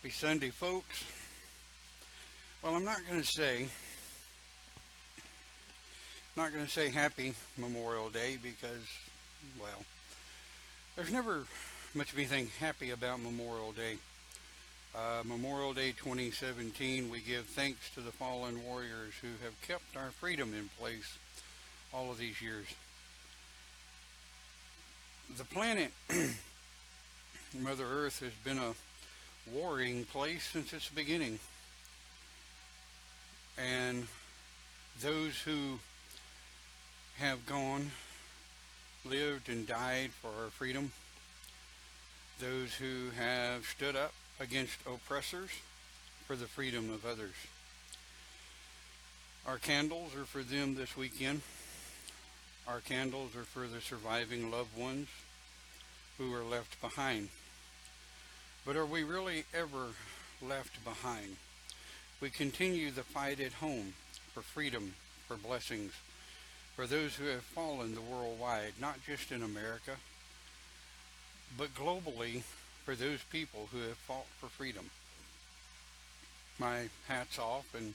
Happy Sunday, folks. Well, I'm not going to say happy Memorial Day because, well, there's never much of anything happy about Memorial Day. Memorial Day 2017, we give thanks to the fallen warriors who have kept our freedom in place all of these years. The planet, Mother Earth, has been a warring place since its beginning. And those who have gone, lived, and died for our freedom, those who have stood up against oppressors for the freedom of others. Our candles are for them this weekend. Our candles are for the surviving loved ones who are left behind. But are we really ever left behind? We continue the fight at home for freedom, for blessings, for those who have fallen the worldwide, not just in America, but globally for those people who have fought for freedom. My hat's off and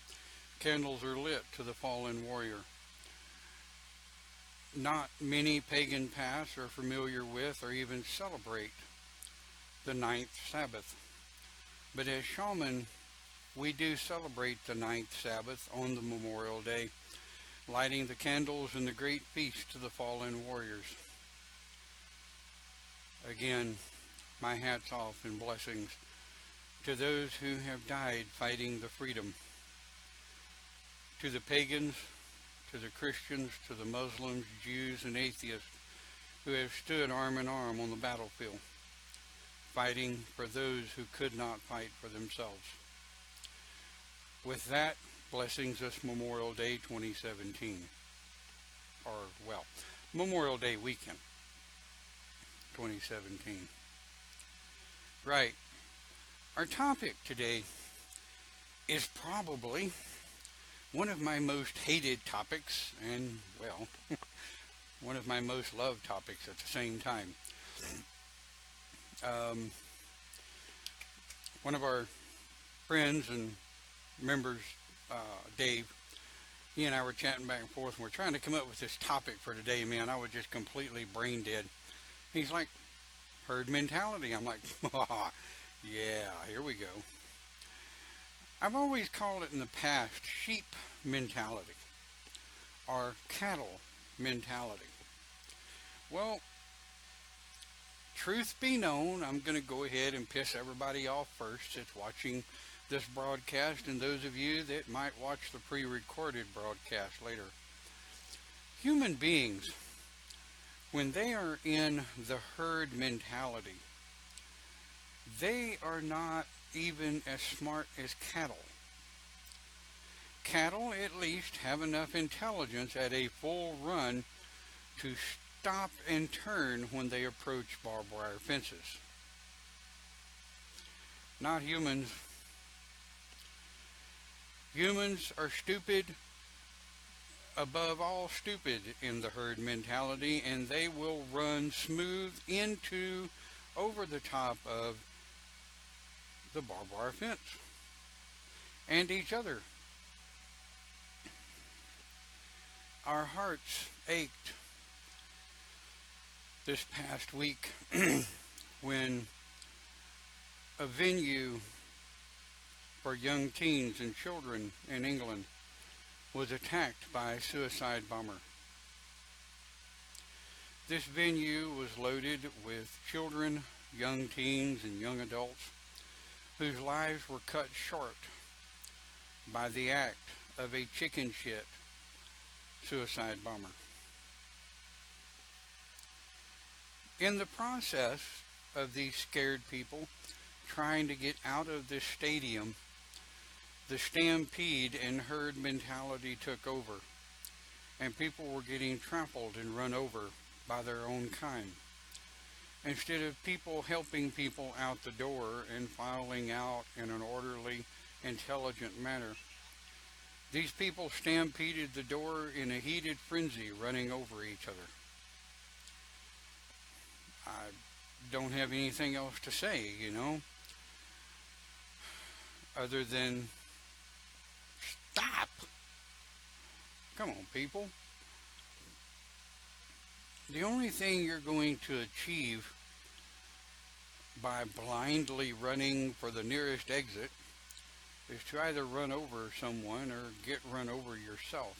candles are lit to the fallen warrior. Not many pagan paths are familiar with or even celebrate the ninth Sabbath. But as shaman, we do celebrate the ninth Sabbath on the Memorial Day, lighting the candles in the great feast to the fallen warriors. Again, my hat's off and blessings to those who have died fighting the freedom. To the pagans, to the Christians, to the Muslims, Jews, and atheists who have stood arm in arm on the battlefield, fighting for those who could not fight for themselves. With that, blessings this Memorial Day 2017. Memorial Day weekend 2017. Right. Our topic today is probably one of my most hated topics and, well, one of my most loved topics at the same time. One of our friends and members, Dave, he and I were chatting back and forth, and we're trying to come up with this topic for today. Man, I was just completely brain dead. He's like, herd mentality. I'm like, oh, yeah, here we go. I've always called it in the past sheep mentality or cattle mentality. Well, truth be known, I'm going to go ahead and piss everybody off first that's watching this broadcast and those of you that might watch the pre-recorded broadcast later. Human beings, when they are in the herd mentality, they are not even as smart as cattle. Cattle at least have enough intelligence at a full run to stop and turn when they approach barbed wire fences. Not humans. Humans are stupid, above all stupid in the herd mentality, and they will run smooth into, over the top of the barbed wire fence and each other. Our hearts ached this past week when a venue for young teens and children in England was attacked by a suicide bomber. This venue was loaded with children, young teens, and young adults whose lives were cut short by the act of a chicken shit suicide bomber. In the process of these scared people trying to get out of this stadium, the stampede and herd mentality took over, and people were getting trampled and run over by their own kind. Instead of people helping people out the door and filing out in an orderly, intelligent manner, these people stampeded the door in a heated frenzy, running over each other. I don't have anything else to say, you know. other than stop. Come on, people. The only thing you're going to achieve by blindly running for the nearest exit is to either run over someone or get run over yourself.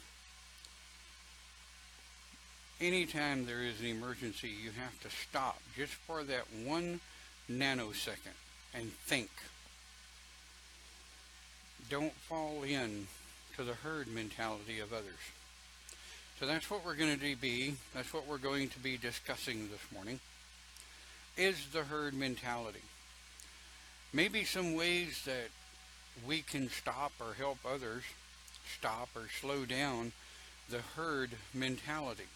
Anytime there is an emergency, you have to stop just for that 1 nanosecond and think. Don't fall in to the herd mentality of others. So that's what we're going to be. That's what we're going to be discussing this morning. Is the herd mentality. Maybe some ways that we can stop or help others stop or slow down the herd mentality.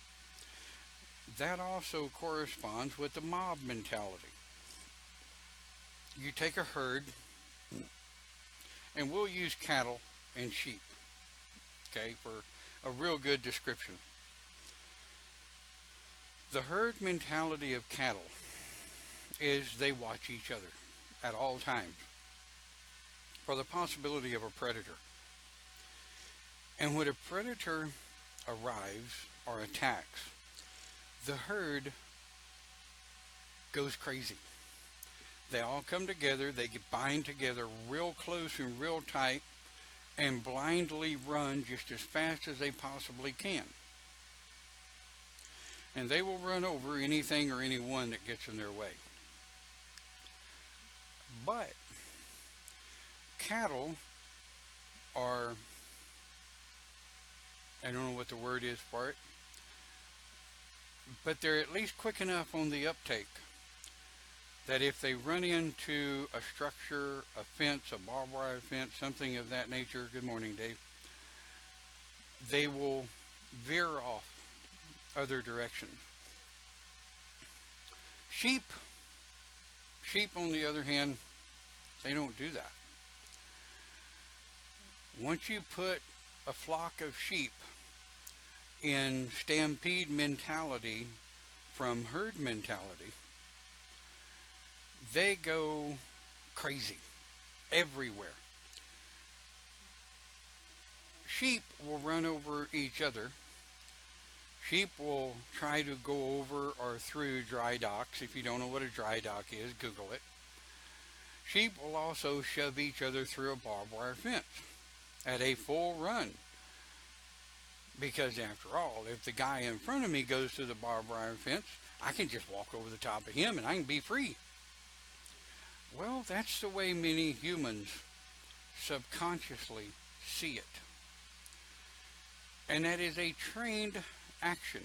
That also corresponds with the mob mentality. You take a herd, and we'll use cattle and sheep, okay, for a real good description. The herd mentality of cattle is they watch each other at all times for the possibility of a predator. And when a predator arrives or attacks, the herd goes crazy. They all come together, they bind together real close and real tight, and blindly run just as fast as they possibly can. And they will run over anything or anyone that gets in their way. But cattle are, I don't know what the word is for it, but they're at least quick enough on the uptake that if they run into a structure, a fence, a barbed wire fence, something of that nature, good morning, Dave, they will veer off other directions. Sheep, on the other hand, they don't do that. Once you put a flock of sheep in stampede mentality from herd mentality, they go crazy everywhere. Sheep will run over each other. Sheep will try to go over or through dry docks. If you don't know what a dry dock is, Google it. Sheep will also shove each other through a barbed wire fence at a full run. Because after all, if the guy in front of me goes through the barbed wire fence, I can just walk over the top of him and I can be free. Well, that's the way many humans subconsciously see it. And that is a trained action.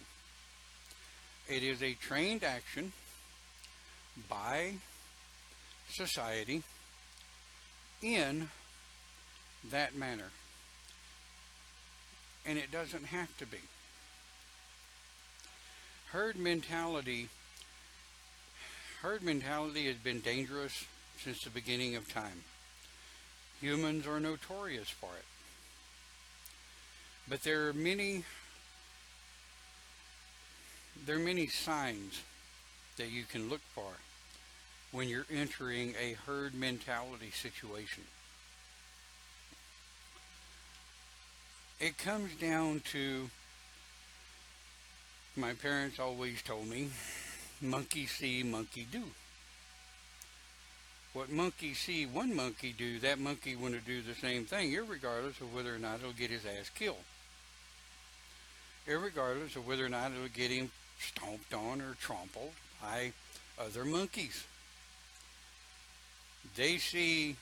It is a trained action by society in that manner. And it doesn't have to be. Herd mentality has been dangerous since the beginning of time. Humans are notorious for it. But there are many signs that you can look for when you're entering a herd mentality situation. It comes down to, my parents always told me, monkey see, monkey do. What monkey see one monkey do, that monkey want to do the same thing, irregardless of whether or not it'll get his ass killed. Irregardless of whether or not it'll get him stomped on or trampled by other monkeys. They see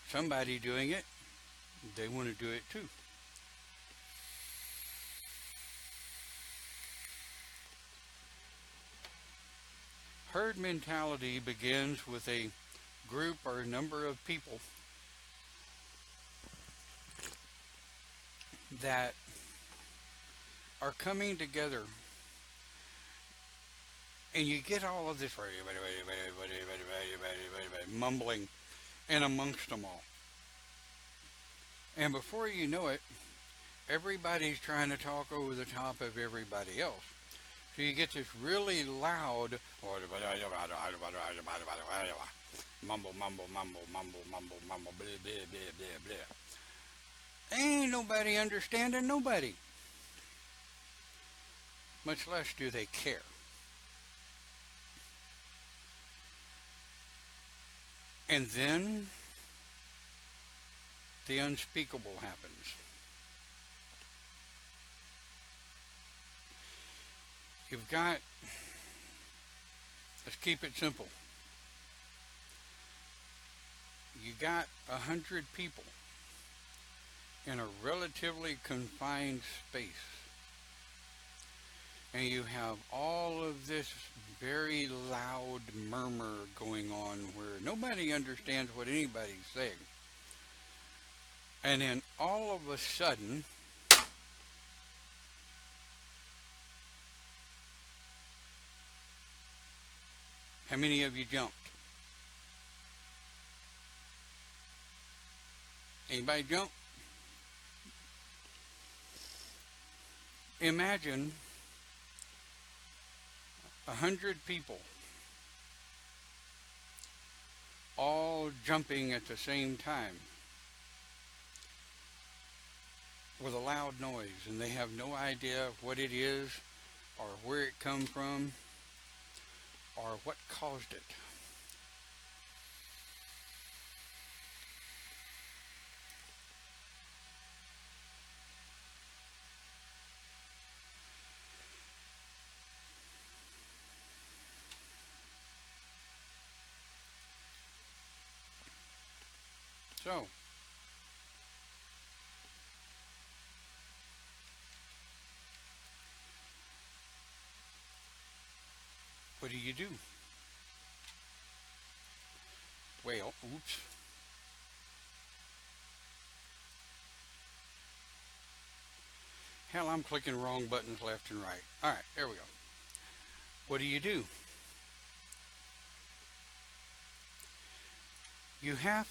somebody doing it, they want to do it too. Herd mentality begins with a group or a number of people that are coming together, and you get all of this mumbling in amongst them all. And before you know it, everybody's trying to talk over the top of everybody else. So you get this really loud mumble, mumble, mumble, mumble, mumble, mumble, blah, blah, blah, blah, blah. Ain't nobody understanding nobody. Much less do they care. And then the unspeakable happens. You've got, let's keep it simple. You got 100 people in a relatively confined space. And you have all of this very loud murmur going on where nobody understands what anybody's saying. And then all of a sudden, how many of you jumped? Anybody jump? Imagine 100 people all jumping at the same time with a loud noise, and they have no idea what it is or where it come from or what caused it. So, what do you do? Well, oops. Hell, I'm clicking wrong buttons left and right. All right, there we go. What do? You have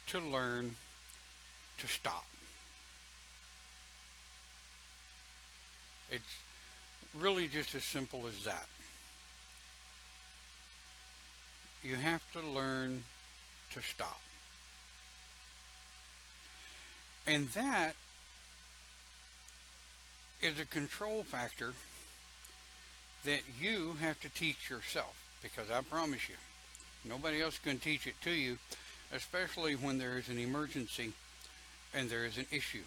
to learn to stop. It's really just as simple as that. You have to learn to stop. And that is a control factor that you have to teach yourself, because I promise you, nobody else can teach it to you, especially when there is an emergency and there is an issue.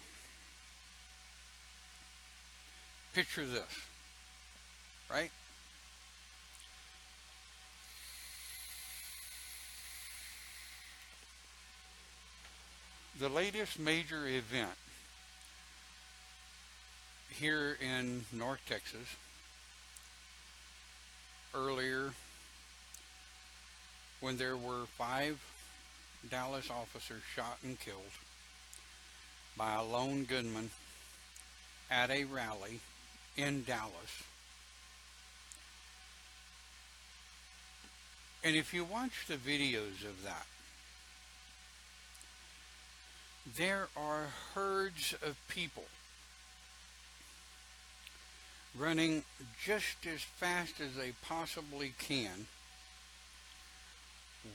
Picture this, right? The latest major event here in North Texas, earlier, when there were 5 Dallas officers shot and killed by a lone gunman at a rally in Dallas. And if you watch the videos of that, there are herds of people running just as fast as they possibly can,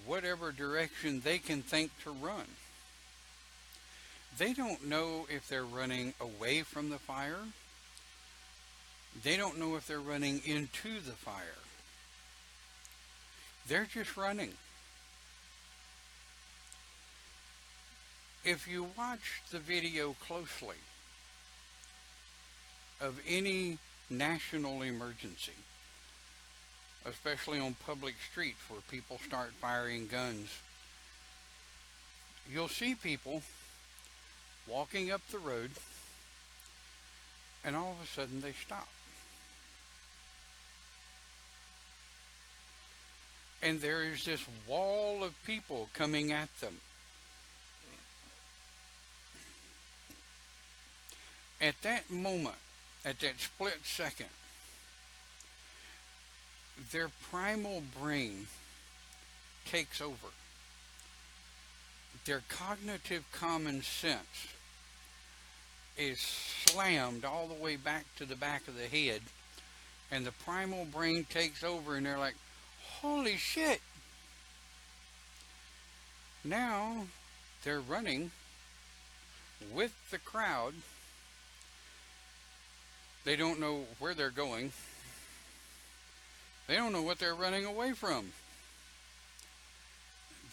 whatever direction they can think to run. They don't know if they're running away from the fire. They don't know if they're running into the fire. They're just running. If you watch the video closely of any national emergency, especially on public streets where people start firing guns, you'll see people walking up the road and all of a sudden they stop. And there is this wall of people coming at them. At that moment, at that split second, their primal brain takes over. Their cognitive common sense is slammed all the way back to the back of the head And the primal brain takes over and they're like, holy shit. Now they're running with the crowd. They don't know where they're going. They don't know what they're running away from.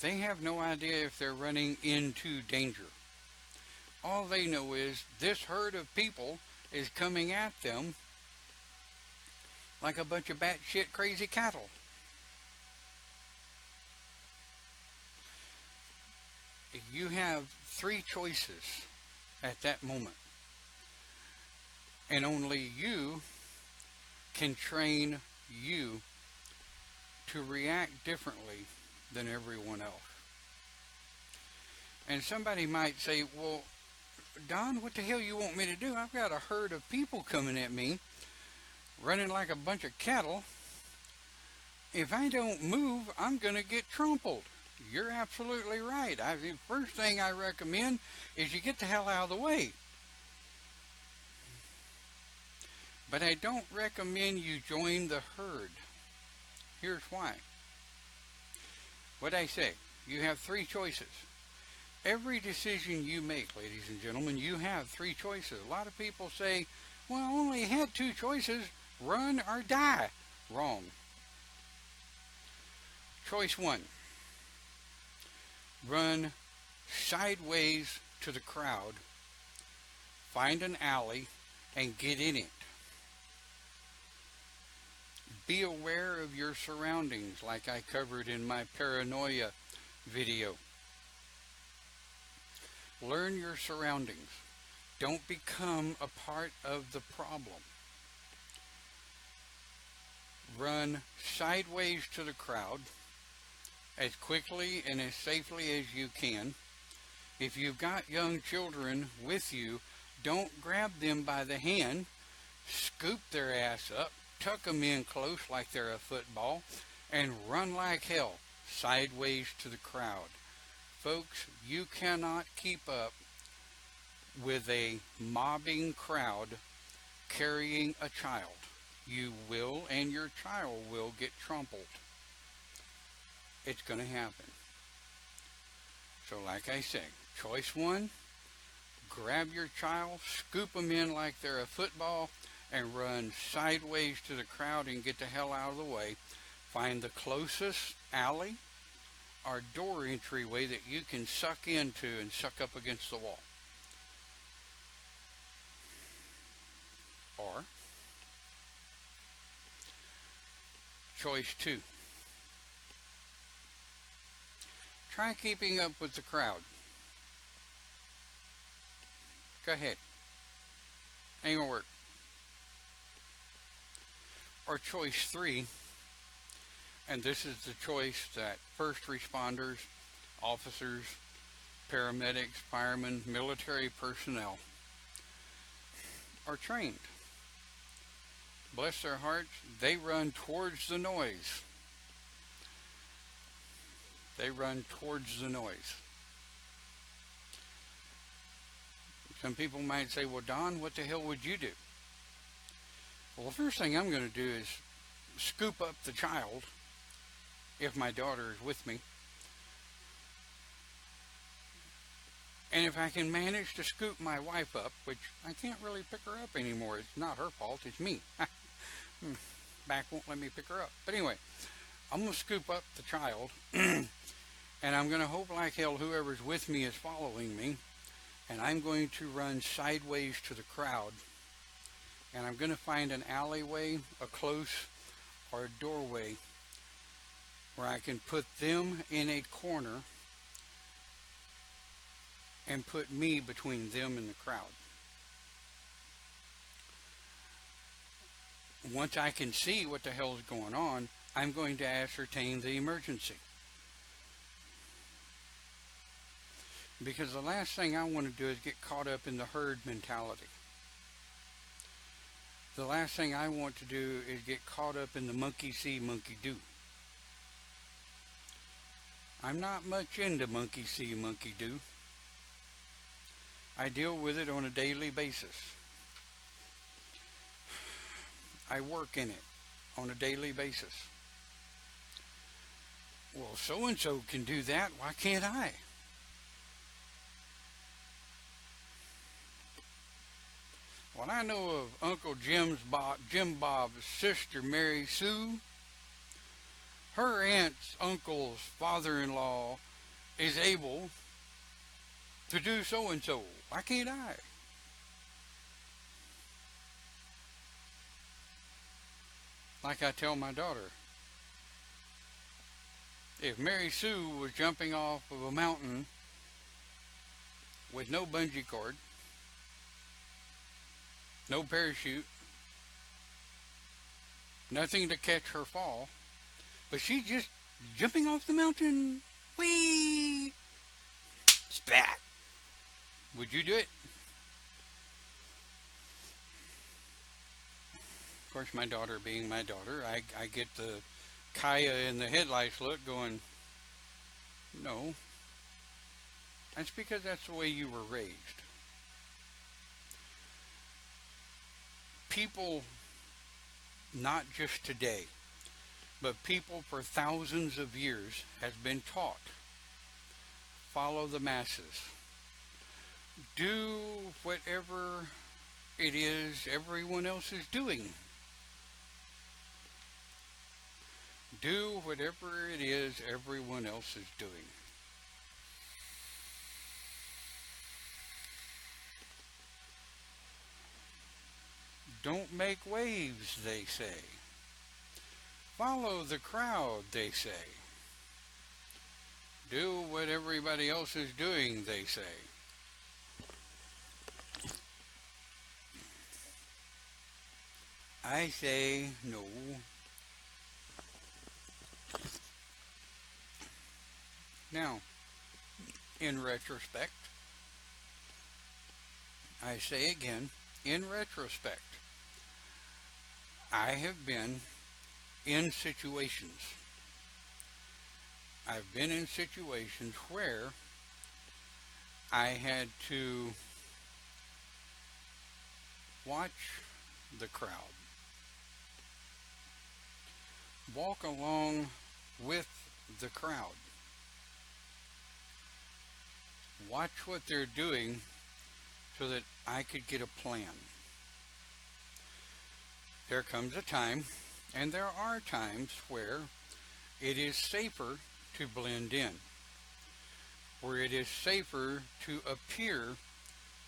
They have no idea if they're running into danger. All they know is this herd of people is coming at them like a bunch of batshit crazy cattle. You have three choices at that moment. And only you can train you to react differently than everyone else. And somebody might say, well, Don, what the hell you want me to do? I've got a herd of people coming at me, running like a bunch of cattle. If I don't move, I'm going to get trampled. You're absolutely right. The first thing I recommend is you get the hell out of the way. But I don't recommend you join the herd. Here's why. What I say, you have three choices. Every decision you make, ladies and gentlemen, you have three choices. A lot of people say, well, I only had two choices, run or die. Wrong. Choice one, run sideways to the crowd, find an alley, and get in it. Be aware of your surroundings, like I covered in my paranoia video. Learn your surroundings. Don't become a part of the problem. Run sideways to the crowd as quickly and as safely as you can. If you've got young children with you, don't grab them by the hand, scoop their ass up, tuck them in close like they're a football, and run like hell sideways to the crowd. Folks, you cannot keep up with a mobbing crowd carrying a child. You will, and your child will get trampled. It's going to happen. So like I say, choice one, grab your child, scoop them in like they're a football, and run sideways to the crowd and get the hell out of the way. Find the closest alley or door entryway that you can suck into and suck up against the wall. Or choice two, try keeping up with the crowd. Go ahead. Ain't gonna work. Or choice three, and this is the choice that first responders, officers, paramedics, firemen, military personnel are trained. Bless their hearts, they run towards the noise. They run towards the noise. Some people might say, well, Don, what the hell would you do? Well, the first thing I'm going to do is scoop up the child, if my daughter is with me. And if I can manage to scoop my wife up, which I can't really pick her up anymore. It's not her fault, it's me. Back won't let me pick her up. But anyway, I'm going to scoop up the child, and I'm going to hope like hell whoever's with me is following me, and I'm going to run sideways to the crowd. And I'm going to find an alleyway, a close, or a doorway where I can put them in a corner and put me between them and the crowd. Once I can see what the hell is going on, I'm going to ascertain the emergency. Because the last thing I want to do is get caught up in the herd mentality. The last thing I want to do is get caught up in the monkey see, monkey do. I'm not much into monkey see, monkey do. I deal with it on a daily basis. I work in it on a daily basis. Well, so-and-so can do that. Why can't I? Well, I know of Uncle Jim Bob's sister, Mary Sue. Her aunt's uncle's father-in-law is able to do so-and-so. Why can't I? Like I tell my daughter, if Mary Sue was jumping off of a mountain with no bungee cord, no parachute, nothing to catch her fall, but she's just jumping off the mountain, whee, spat. Would you do it? Of course, my daughter being my daughter, I get the Kaya in the headlights look going, no. That's because that's the way you were raised. People, not just today, but people for thousands of years has been taught, follow the masses. Do whatever it is everyone else is doing. Do whatever it is everyone else is doing. Don't make waves, they say. Follow the crowd, they say. Do what everybody else is doing, they say. I say no. Now, in retrospect, I say again, in retrospect, I have been in situations. I've been in situations where I had to watch the crowd, walk along with the crowd, watch what they're doing so that I could get a plan. There comes a time, and there are times where it is safer to blend in, where it is safer to appear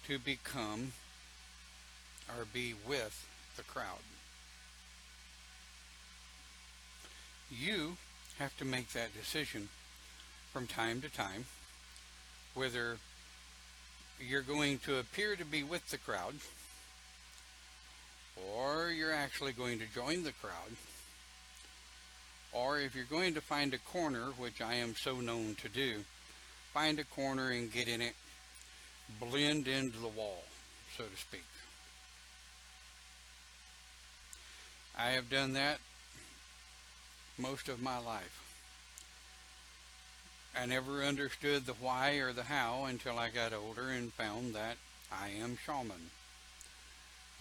to become or be with the crowd. You have to make that decision from time to time, whether you're going to appear to be with the crowd or you're actually going to join the crowd, or if you're going to find a corner, which I am so known to do, find a corner and get in it, blend into the wall, so to speak. I have done that most of my life. I never understood the why or the how until I got older and found that I am shaman.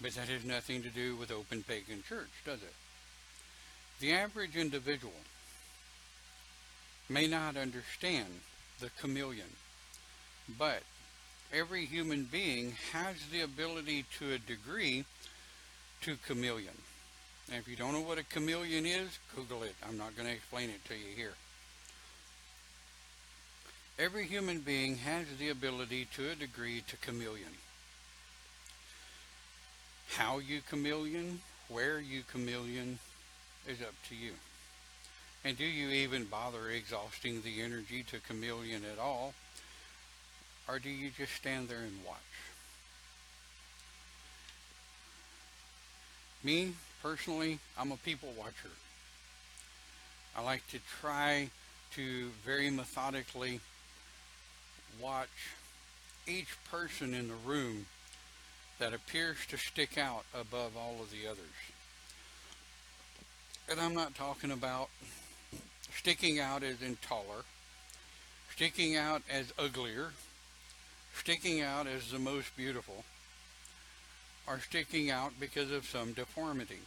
But that has nothing to do with open pagan church, does it? The average individual may not understand the chameleon, but every human being has the ability to a degree to chameleon. And if you don't know what a chameleon is, Google it. I'm not going to explain it to you here. Every human being has the ability to a degree to chameleon. How you chameleon, where you chameleon, is up to you. And do you even bother exhausting the energy to chameleon at all? Or do you just stand there and watch? Me, personally, I'm a people watcher. I like to try to very methodically watch each person in the room that appears to stick out above all of the others. And I'm not talking about sticking out as in taller, sticking out as uglier, sticking out as the most beautiful, or sticking out because of some deformity.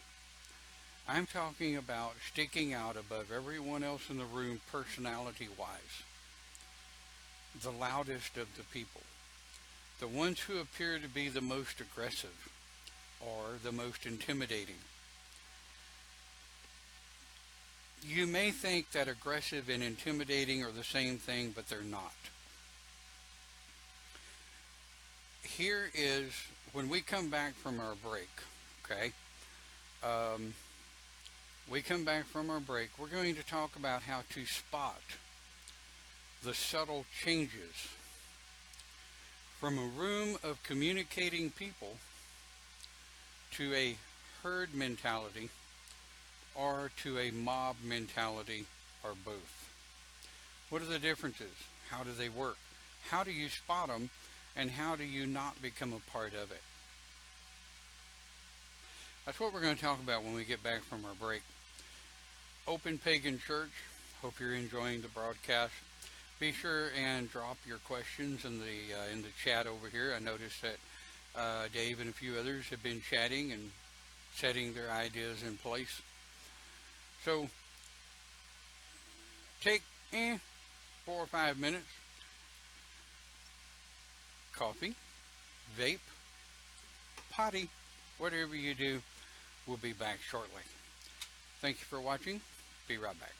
I'm talking about sticking out above everyone else in the room personality wise, the loudest of the people, the ones who appear to be the most aggressive or the most intimidating. You may think that aggressive and intimidating are the same thing, but they're not. Here is when we come back from our break, okay? We come back from our break, we're going to talk about how to spot the subtle changes from a room of communicating people to a herd mentality or to a mob mentality or both. What are the differences? How do they work? How do you spot them? And how do you not become a part of it? That's what we're going to talk about when we get back from our break. Open Pagan Church, hope you're enjoying the broadcast. Be sure and drop your questions in the chat over here. I noticed that Dave and a few others have been chatting and setting their ideas in place. So take 4 or 5 minutes. Coffee, vape, potty, whatever you do. We'll be back shortly. Thank you for watching. Be right back.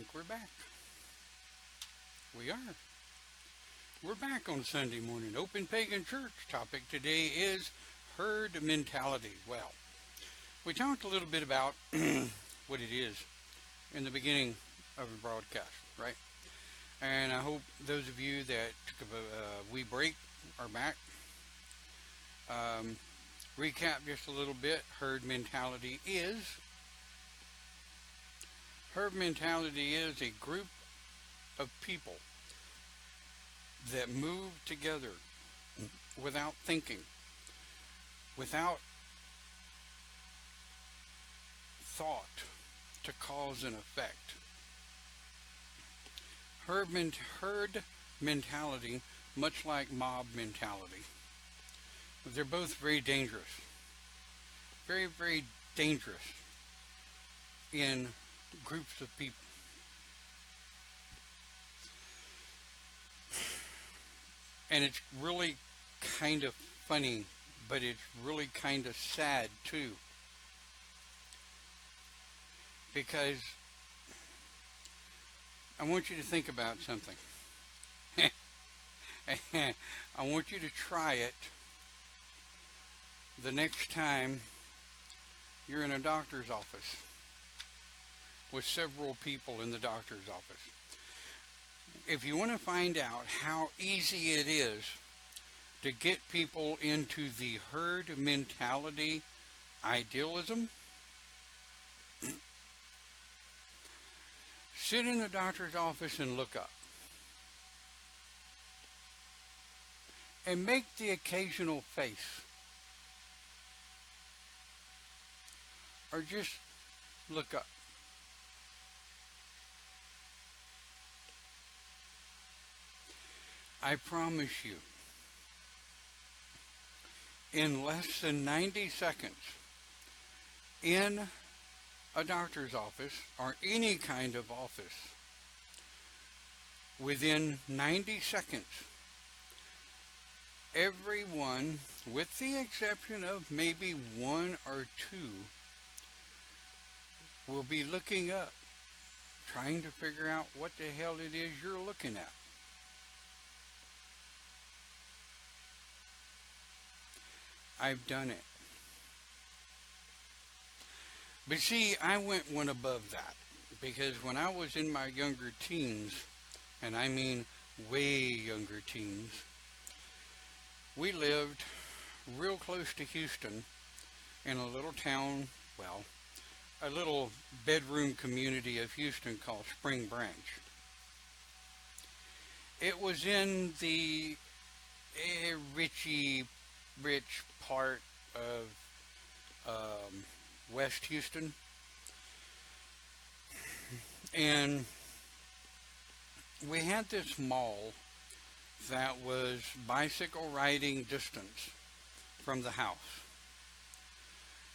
think we're back. We are. We're back on Sunday morning. Open Pagan Church. Topic today is herd mentality. Well, we talked a little bit about what it is in the beginning of the broadcast, right? And I hope those of you that took a wee break are back. Recap just a little bit. Herd mentality is a group of people that move together without thinking, without thought to cause and effect. Herd mentality, much like mob mentality, they're both very dangerous. Very, very dangerous in groups of people. And it's really kind of funny, but it's really kind of sad too. Because I want you to think about something. I want you to try it the next time you're in a doctor's office with several people in the doctor's office. If you want to find out how easy it is to get people into the herd mentality idealism, sit in the doctor's office and look up. And make the occasional face. Or just look up. I promise you, in less than 90 seconds, in a doctor's office or any kind of office, within 90 seconds, everyone, with the exception of maybe one or two, will be looking up, trying to figure out what the hell it is you're looking at. I've done it. But see, I went one above that, because when I was in my younger teens, and I mean way younger teens, we lived real close to Houston in a little town, well, a little bedroom community of Houston called Spring Branch. It was in the rich part of West Houston, and we had this mall that was bicycle riding distance from the house.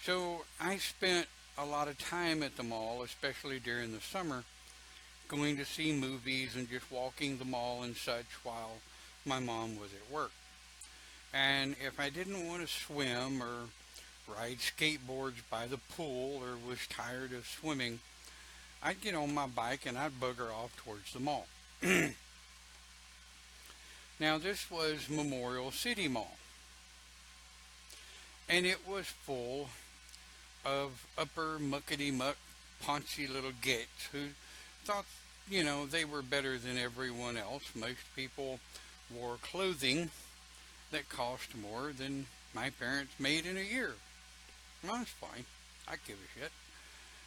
So I spent a lot of time at the mall, especially during the summer, going to see movies and just walking the mall and such while my mom was at work. And if I didn't want to swim or ride skateboards by the pool or was tired of swimming, I'd get on my bike and I'd bugger off towards the mall. Now this was Memorial City Mall, and it was full of upper muckety-muck paunchy little gits who thought, you know, they were better than everyone else. Most people wore clothing that cost more than my parents made in a year. Well, that's fine. I give a shit.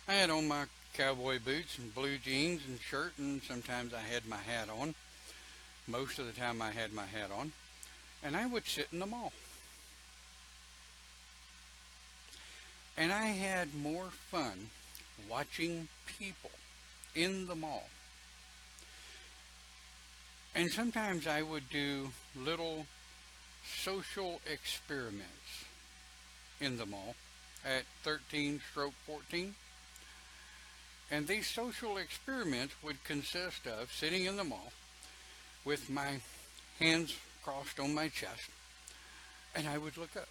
I had on my cowboy boots and blue jeans and shirt, and sometimes I had my hat on. Most of the time I had my hat on. And I would sit in the mall. And I had more fun watching people in the mall. And sometimes I would do little social experiments in the mall at 13/14. And these social experiments would consist of sitting in the mall with my hands crossed on my chest, and I would look up.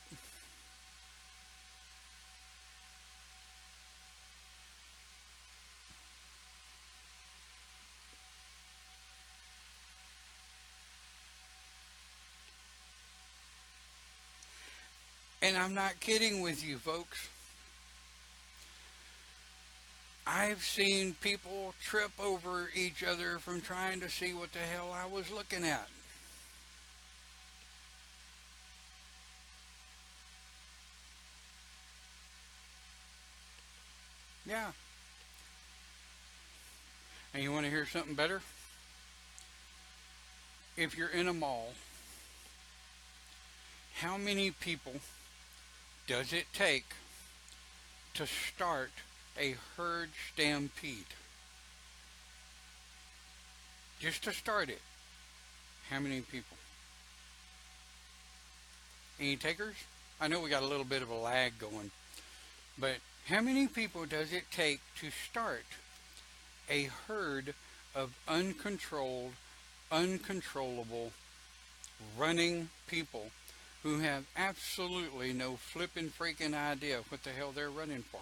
And I'm not kidding with you, folks. I've seen people trip over each other from trying to see what the hell I was looking at. Yeah. And you want to hear something better? If you're in a mall, how many people does it take to start a herd stampede? Just to start it. How many people? Any takers? I know we got a little bit of a lag going, but how many people does it take to start a herd of uncontrolled, uncontrollable, running people who have absolutely no flippin' freaking idea what the hell they're running for?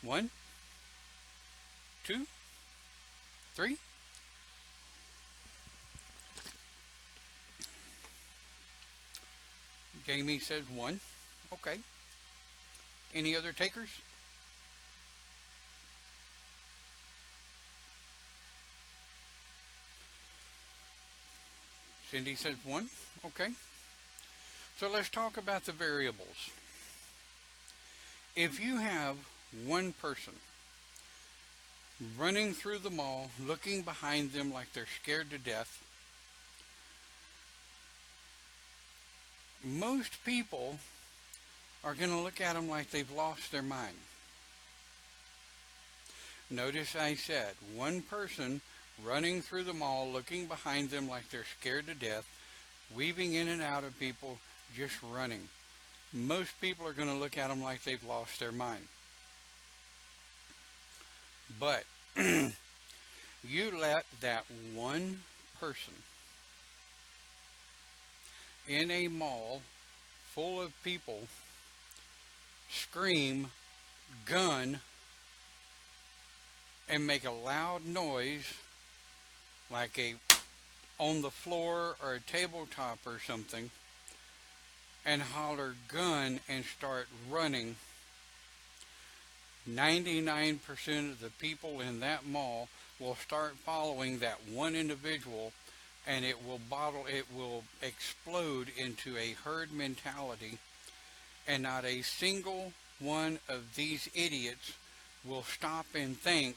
One, two, three. Jamie says one. Okay. Any other takers? Cindy says one. Okay. So let's talk about the variables. If you have one person running through the mall, looking behind them like they're scared to death, most people are going to look at them like they've lost their mind. Notice I said one person running through the mall, looking behind them like they're scared to death, weaving in and out of people, just running. Most people are going to look at them like they've lost their mind. But you let that one person in a mall full of people scream, gun, and make a loud noise like a on the floor or a tabletop or something, and holler gun and start running, 99% of the people in that mall will start following that one individual, and it will explode into a herd mentality, and not a single one of these idiots will stop and think,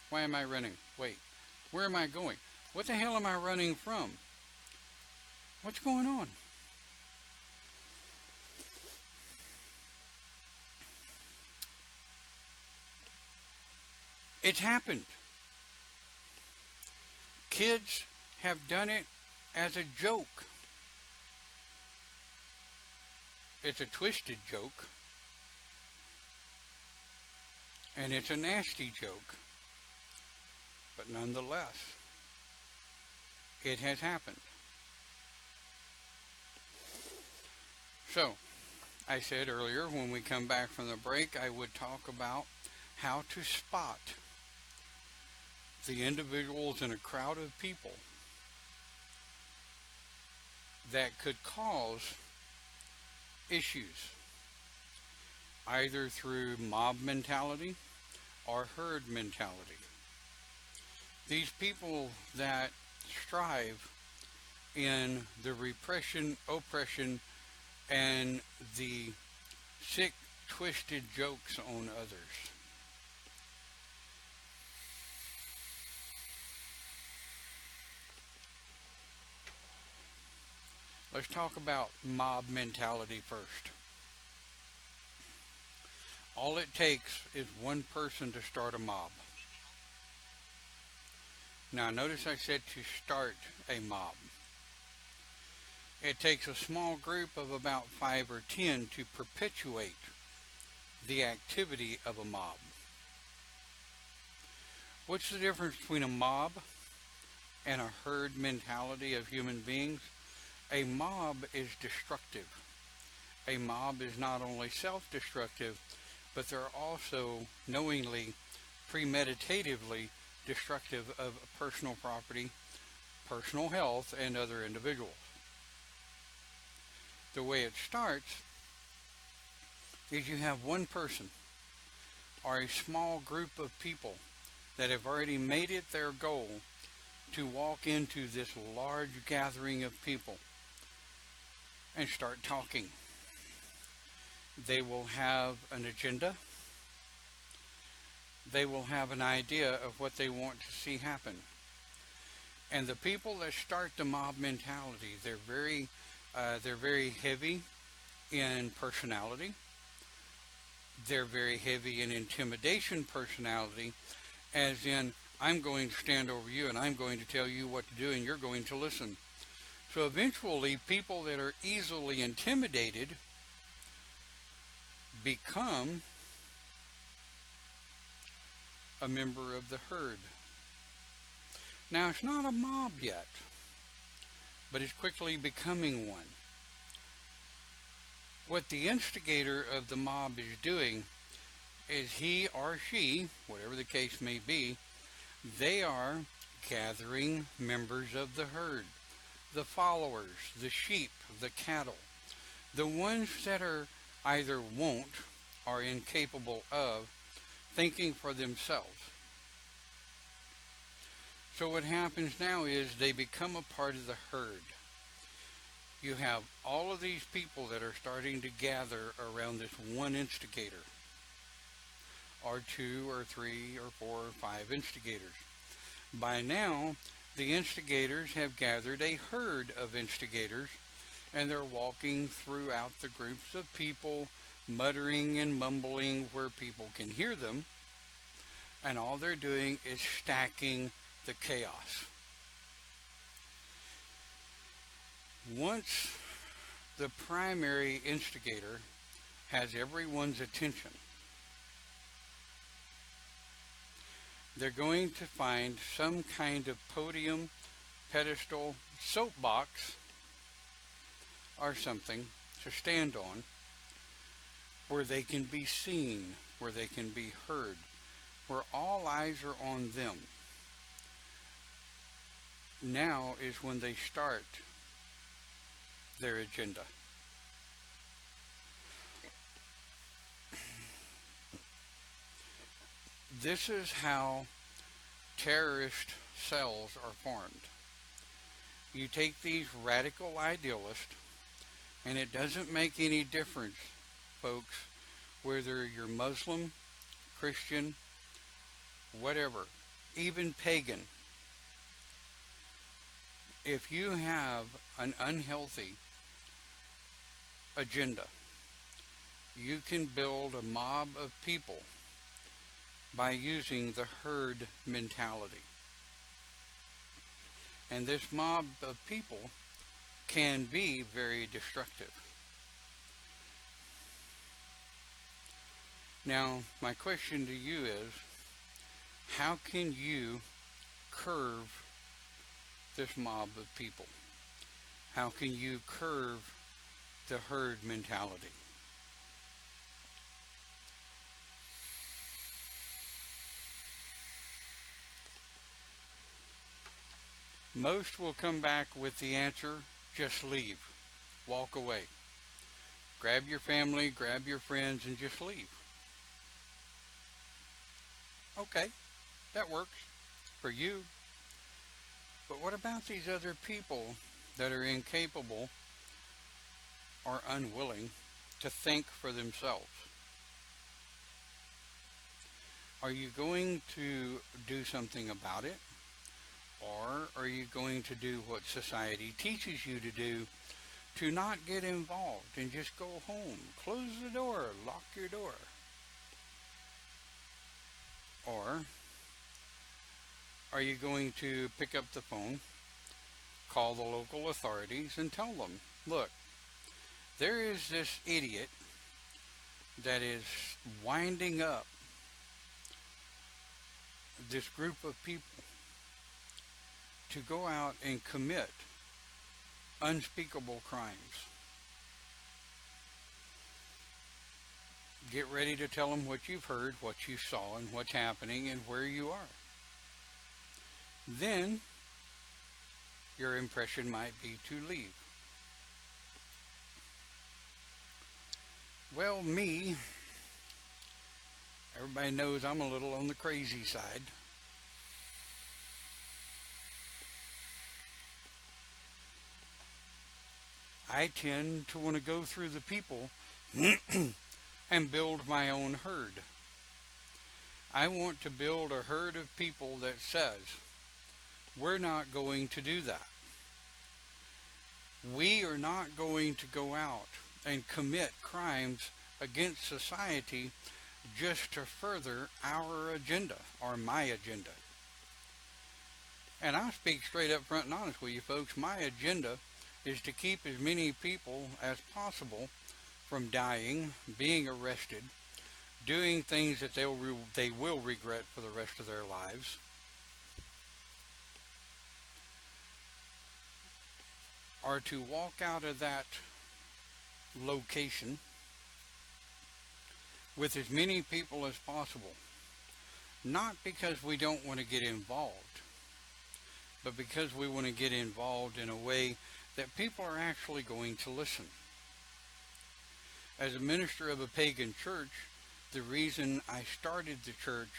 why am I running? Wait, where am I going? What the hell am I running from? What's going on? It's happened. Kids have done it as a joke. It's a twisted joke. And it's a nasty joke. But nonetheless, it has happened. So, I said earlier when we come back from the break, I would talk about how to spot the individuals in a crowd of people that could cause issues, either through mob mentality or herd mentality. These people that strive in the repression, oppression, and the sick, twisted jokes on others. Let's talk about mob mentality first. All it takes is one person to start a mob. Now notice I said to start a mob. It takes a small group of about 5 or 10 to perpetuate the activity of a mob. What's the difference between a mob and a herd mentality of human beings? A mob is destructive. A mob is not only self-destructive, but they're also knowingly premeditatively destructive of personal property, personal health, and other individuals. The way it starts is you have one person or a small group of people that have already made it their goal to walk into this large gathering of people and start talking. They will have an agenda. They will have an idea of what they want to see happen. And the people that start the mob mentality, they're very heavy in personality. They're very heavy in intimidation personality, as in, I'm going to stand over you and I'm going to tell you what to do and you're going to listen. So eventually, people that are easily intimidated become a member of the herd. Now, it's not a mob yet, but it's quickly becoming one. What the instigator of the mob is doing is he or she, whatever the case may be, they are gathering members of the herd, the followers, the sheep, the cattle, the ones that are either won't or incapable of thinking for themselves. So what happens now is they become a part of the herd. You have all of these people that are starting to gather around this one instigator, or 2 or 3 or 4 or 5 instigators. By now, the instigators have gathered a herd of instigators, and they're walking throughout the groups of people, muttering and mumbling where people can hear them, and all they're doing is stacking the chaos. Once the primary instigator has everyone's attention, they're going to find some kind of podium, pedestal, soapbox, or something to stand on where they can be seen, where they can be heard, where all eyes are on them. Now is when they start their agenda. This is how terrorist cells are formed. You take these radical idealists, and it doesn't make any difference, folks, whether you're Muslim, Christian, whatever, even pagan. If you have an unhealthy agenda, you can build a mob of people by using the herd mentality. And this mob of people can be very destructive. Now, my question to you is, how can you curve this mob of people? How can you curve the herd mentality? Most will come back with the answer, just leave. Walk away. Grab your family, grab your friends, and just leave. Okay, that works for you. But what about these other people that are incapable or unwilling to think for themselves? Are you going to do something about it? Or are you going to do what society teaches you to do, to not get involved and just go home, close the door, lock your door? Or are you going to pick up the phone, call the local authorities, and tell them, look, there is this idiot that is winding up this group of people to go out and commit unspeakable crimes. Get ready to tell them what you've heard, what you saw, and what's happening and where you are. Then your impression might be to leave. Well, me, everybody knows I'm a little on the crazy side. I tend to want to go through the people and build my own herd. I want to build a herd of people that says, we're not going to do that. We are not going to go out and commit crimes against society just to further our agenda or my agenda. And I'll speak straight up front and honest with you folks, my agenda is to keep as many people as possible from dying, being arrested, doing things that they will regret for the rest of their lives. Or to walk out of that location with as many people as possible. Not because we don't want to get involved, but because we want to get involved in a way that people are actually going to listen. As a minister of a pagan church, the reason I started the church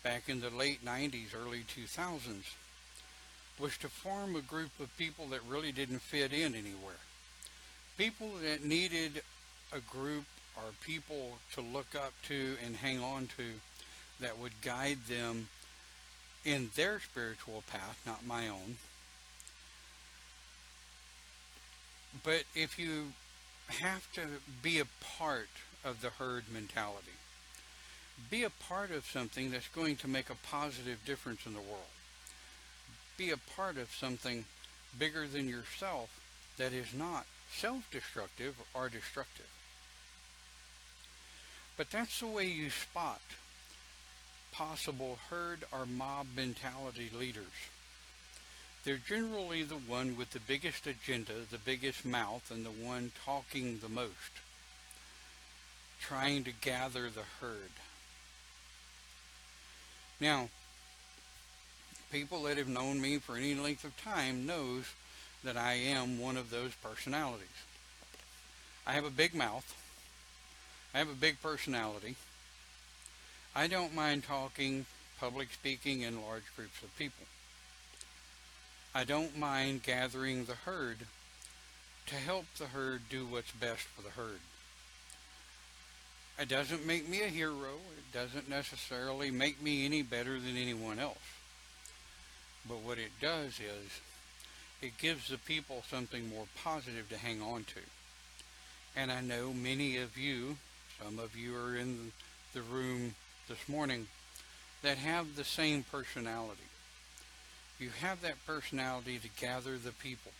back in the late 90s, early 2000s, was to form a group of people that really didn't fit in anywhere. People that needed a group or people to look up to and hang on to that would guide them in their spiritual path, not my own. But if you have to be a part of the herd mentality, be a part of something that's going to make a positive difference in the world. Be a part of something bigger than yourself that is not self-destructive or destructive. But that's the way you spot possible herd or mob mentality leaders. They're generally the one with the biggest agenda, the biggest mouth, and the one talking the most, trying to gather the herd. Now, people that have known me for any length of time knows that I am one of those personalities. I have a big mouth. I have a big personality. I don't mind talking, public speaking in large groups of people. I don't mind gathering the herd to help the herd do what's best for the herd. It doesn't make me a hero. It doesn't necessarily make me any better than anyone else. But what it does is it gives the people something more positive to hang on to. And I know many of you, some of you are in the room this morning, that have the same personality. You have that personality to gather the people,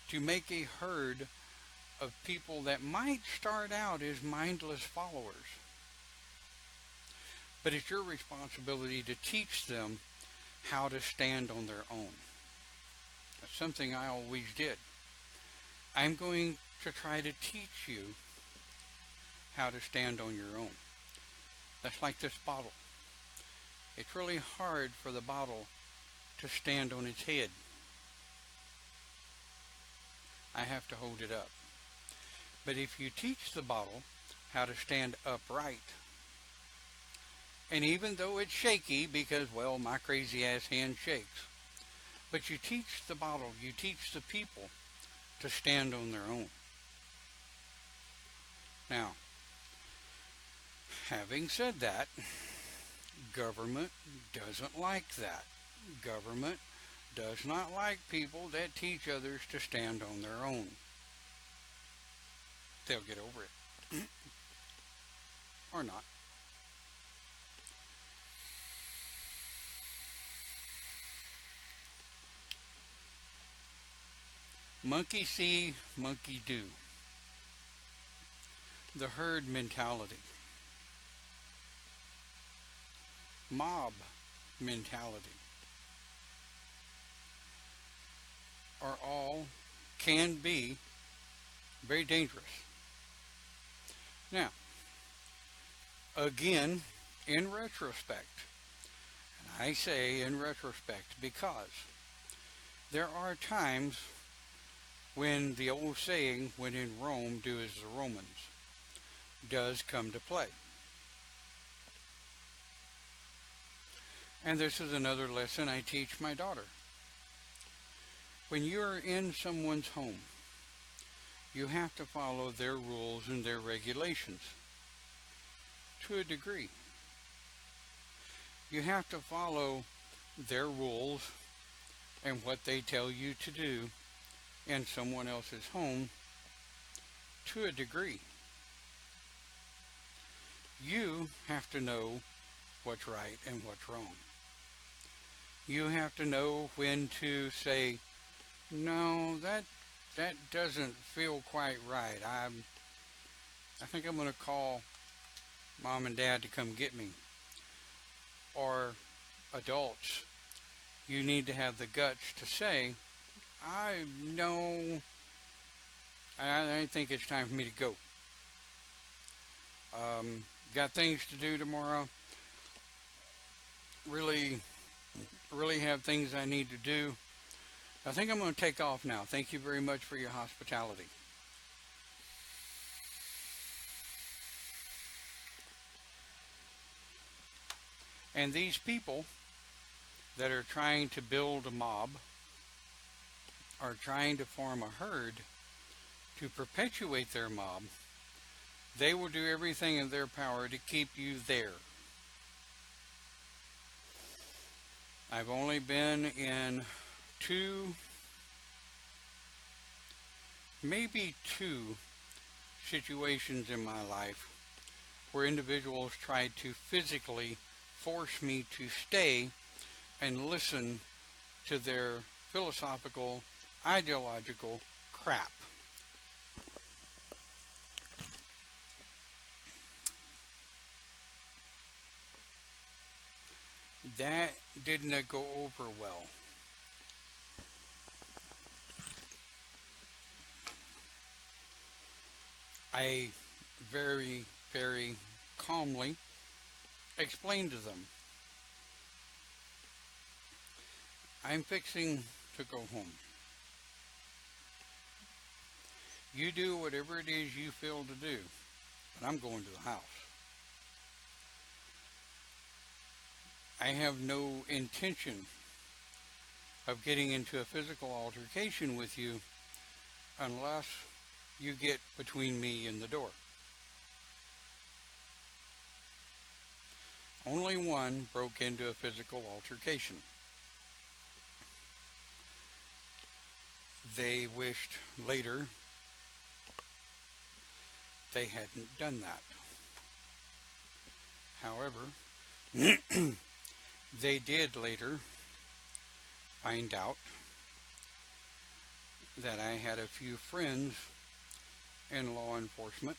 to make a herd of people that might start out as mindless followers. But it's your responsibility to teach them how to stand on their own. That's something I always did. I'm going to try to teach you how to stand on your own. That's like this bottle. It's really hard for the bottle to stand on its head. I have to hold it up. But if you teach the bottle how to stand upright, and even though it's shaky because, well, my crazy ass hand shakes, but you teach the bottle, you teach the people to stand on their own. Now, having said that, government doesn't like that. Government does not like people that teach others to stand on their own. They'll get over it. Or not. Monkey see, monkey do. The herd mentality. Mob mentality. Are all, can be, very dangerous. Now, Again, in retrospect, and I say in retrospect because there are times when the old saying, when in Rome, do as the Romans, does come to play. And this is another lesson I teach my daughter. When you're in someone's home, you have to follow their rules and their regulations to a degree. You have to follow their rules and what they tell you to do in someone else's home to a degree. You have to know what's right and what's wrong. You have to know when to say, no, that doesn't feel quite right. I think I'm going to call mom and dad to come get me. Or adults, you need to have the guts to say, I know, I think it's time for me to go. Got things to do tomorrow. Really have things I need to do. I think I'm going to take off now. Thank you very much for your hospitality. And these people that are trying to build a mob are trying to form a herd to perpetuate their mob. They will do everything in their power to keep you there. I've only been in maybe two situations in my life where individuals tried to physically force me to stay and listen to their philosophical, ideological crap. That didn't go over well. I very, very calmly explained to them, I'm fixing to go home. You do whatever it is you feel to do, but I'm going to the house. I have no intention of getting into a physical altercation with you unless you get between me and the door. Only one broke into a physical altercation. They wished later they hadn't done that. However, they did later find out that I had a few friends in law enforcement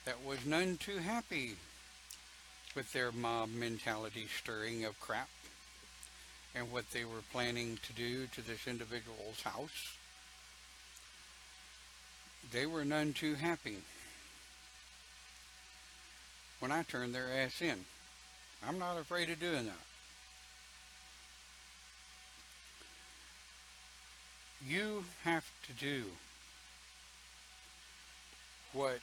that was none too happy with their mob mentality stirring of crap and what they were planning to do to this individual's house. They were none too happy when I turned their ass in. I'm not afraid of doing that. You have to do what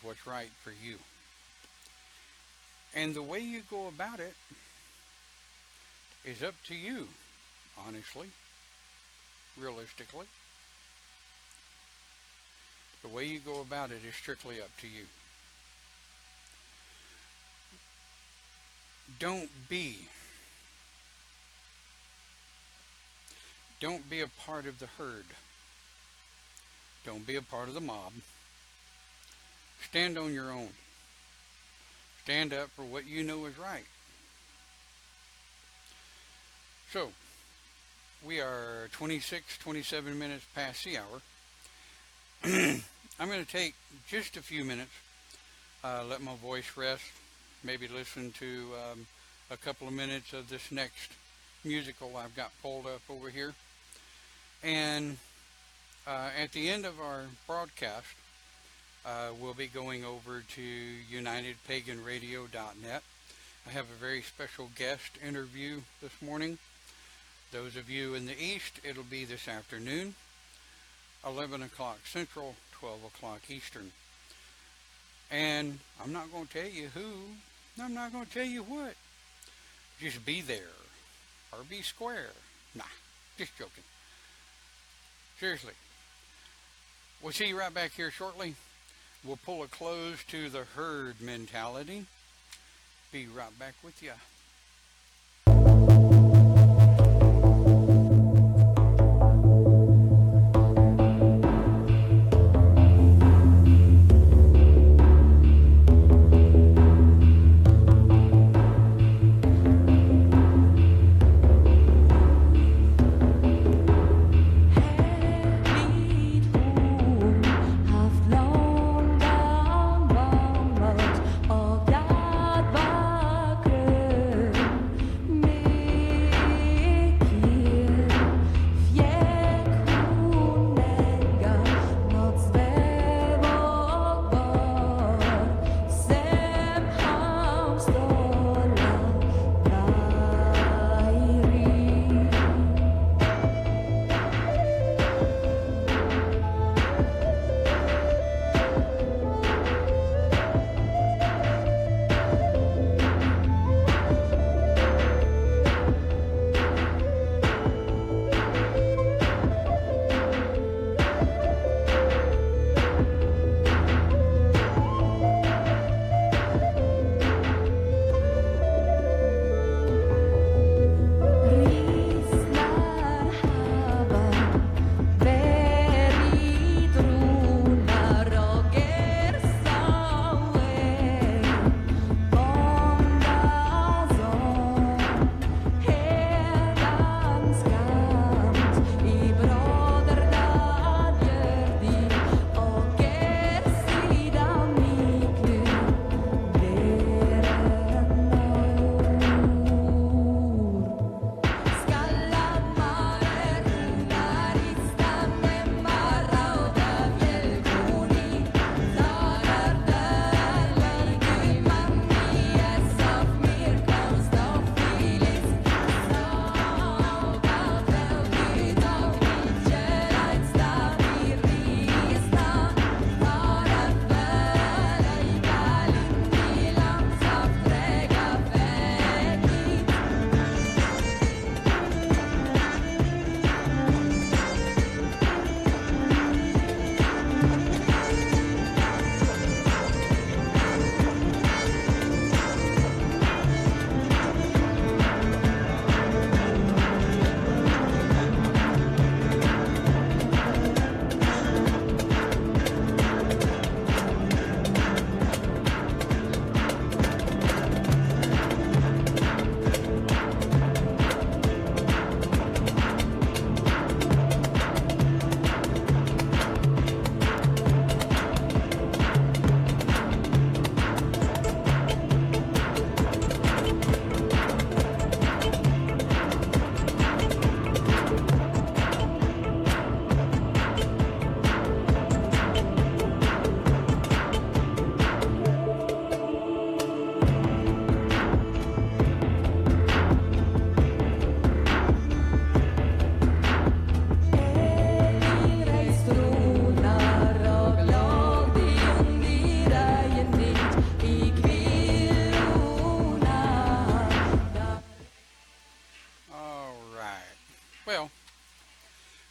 what's right for you. And the way you go about it is up to you, honestly, realistically. The way you go about it is strictly up to you. Don't be a part of the herd. Don't be a part of the mob. Stand on your own. Stand up for what you know is right. So, we are 27 minutes past the hour. I'm going to take just a few minutes, let my voice rest, maybe listen to a couple of minutes of this next musical I've got pulled up over here. And At the end of our broadcast, we'll be going over to UnitedPaganRadio.net. I have a very special guest interview this morning. Those of you in the East, it'll be this afternoon, 11 o'clock Central, 12 o'clock Eastern. And I'm not going to tell you who, I'm not going to tell you what. Just be there, or be square. Nah, just joking. Seriously. We'll see you right back here shortly. We'll pull a close to the herd mentality. Be right back with you.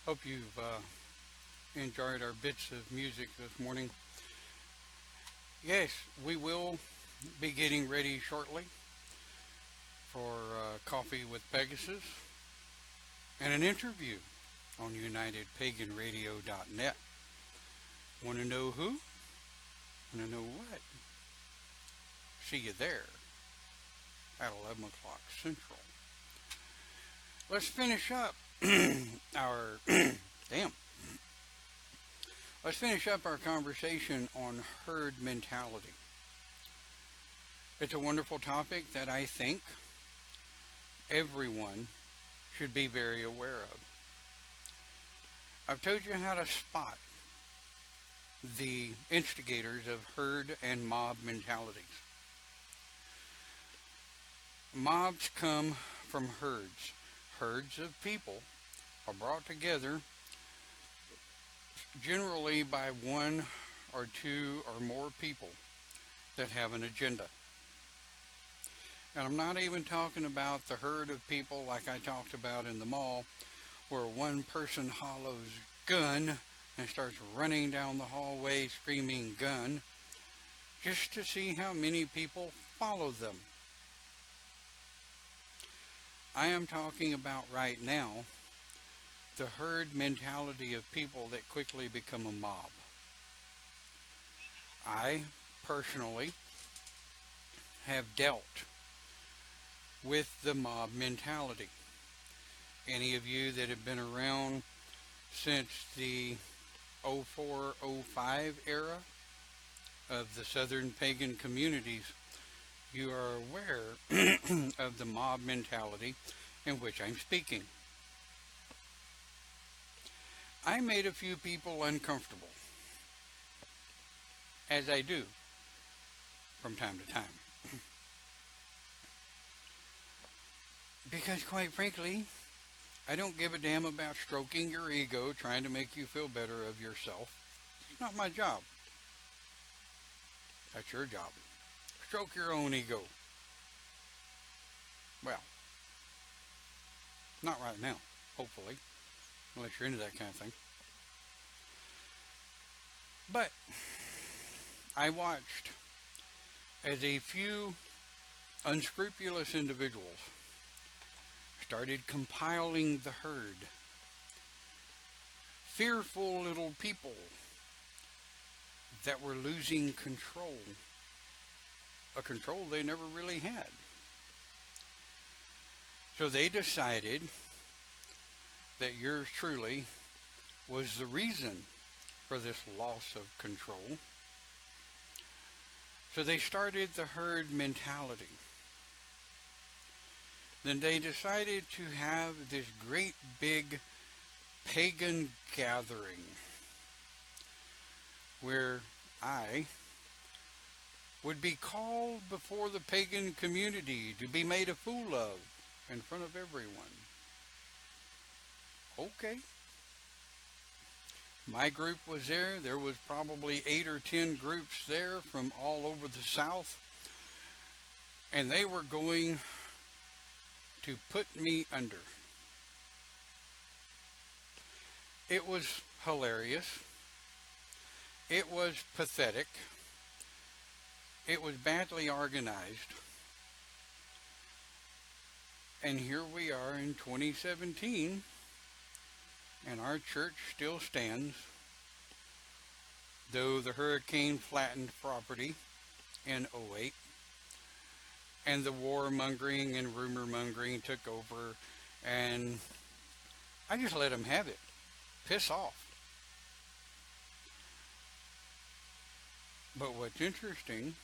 Hope you've enjoyed our bits of music this morning. Yes, we will be getting ready shortly for Coffee with Pegasus and an interview on UnitedPaganRadio.net. Want to know who? Want to know what? See you there at 11 o'clock Central. Let's finish up our Let's finish up our conversation on herd mentality. It's a wonderful topic that I think everyone should be very aware of. I've told you how to spot the instigators of herd and mob mentalities. Mobs come from herds. Herds of people are brought together generally by one or two or more people that have an agenda. And I'm not even talking about the herd of people like I talked about in the mall, where one person hollows gun and starts running down the hallway screaming gun, just to see how many people follow them. I am talking about right now the herd mentality of people that quickly become a mob. I personally have dealt with the mob mentality. Any of you that have been around since the 04-05 era of the southern pagan communities, you are aware of the mob mentality in which I'm speaking. I made a few people uncomfortable, as I do from time to time. Because quite frankly, I don't give a damn about stroking your ego, trying to make you feel better of yourself. It's not my job. That's your job. Stroke your own ego. Well, not right now, hopefully, unless you're into that kind of thing. But I watched as a few unscrupulous individuals started compiling the herd. Fearful little people that were losing control. A control they never really had. So they decided that yours truly was the reason for this loss of control. So they started the herd mentality. Then they decided to have this great big pagan gathering where I would be called before the pagan community to be made a fool of in front of everyone. Okay. My group was there. There was probably 8 or 10 groups there from all over the South. And they were going to put me under. It was hilarious. It was pathetic. It was badly organized. And here we are in 2017, and our church still stands, though the hurricane flattened property in '08, and the warmongering and rumor mongering took over, and I just let them have it. Piss off. But what's interesting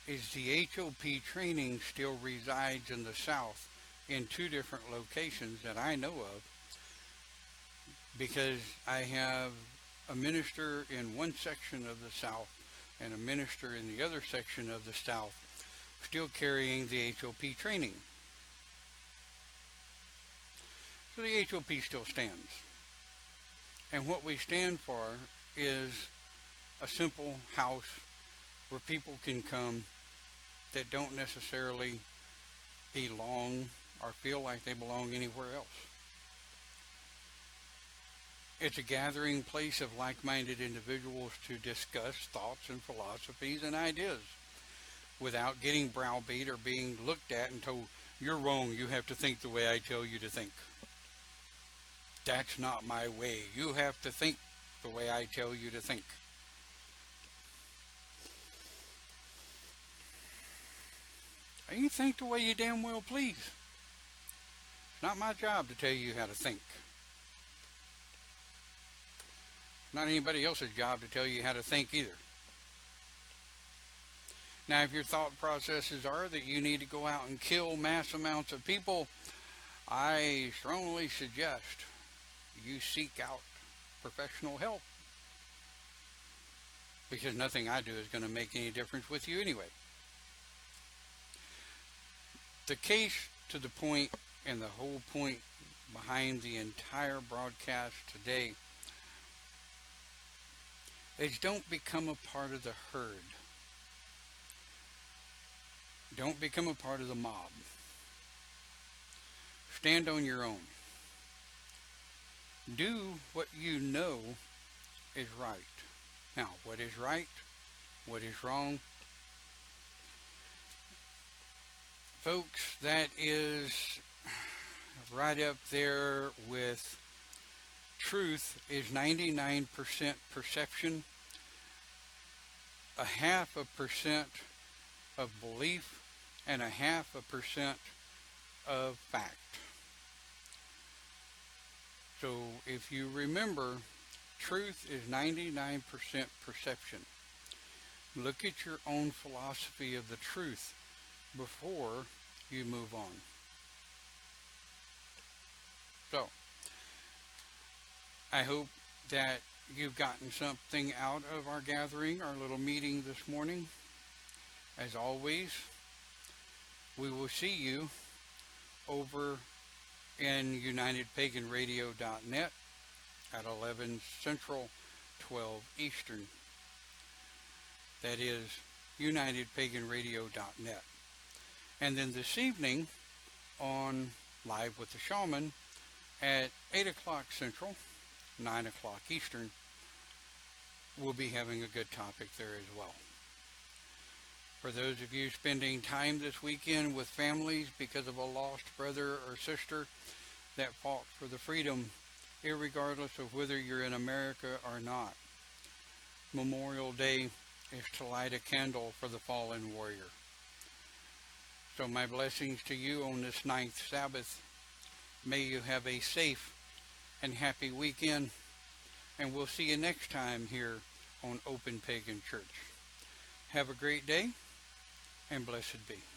is the HOP training still resides in the South in 2 different locations that I know of, because I have a minister in one section of the South and a minister in the other section of the South still carrying the HOP training. So the HOP still stands. And what we stand for is a simple house where people can come that don't necessarily belong or feel like they belong anywhere else. It's a gathering place of like-minded individuals to discuss thoughts and philosophies and ideas without getting browbeat or being looked at and told, you're wrong, you have to think the way I tell you to think. That's not my way. You have to think the way I tell you to think. You think the way you damn well please. It's not my job to tell you how to think. Not anybody else's job to tell you how to think either. Now, if your thought processes are that you need to go out and kill mass amounts of people, I strongly suggest you seek out professional help, because nothing I do is going to make any difference with you anyway. The case to the point, and the whole point behind the entire broadcast today, is don't become a part of the herd. Don't become a part of the mob. Stand on your own. Do what you know is right. Now, what is right? What is wrong? Folks, that is right up there with truth is 99% perception, 0.5% of belief, and 0.5% of fact. So if you remember, truth is 99% perception. Look at your own philosophy of the truth before you move on. So, I hope that you've gotten something out of our gathering, our little meeting this morning. As always, we will see you over in UnitedPaganRadio.net at 11 Central, 12 Eastern. That is UnitedPaganRadio.net. And then this evening on Live with the Shaman at 8 o'clock Central, 9 o'clock Eastern, we'll be having a good topic there as well. For those of you spending time this weekend with families because of a lost brother or sister that fought for the freedom, irregardless of whether you're in America or not, Memorial Day is to light a candle for the fallen warrior. So my blessings to you on this 9th Sabbath. May you have a safe and happy weekend, and we'll see you next time here on Open Pagan Church. Have a great day, and blessed be.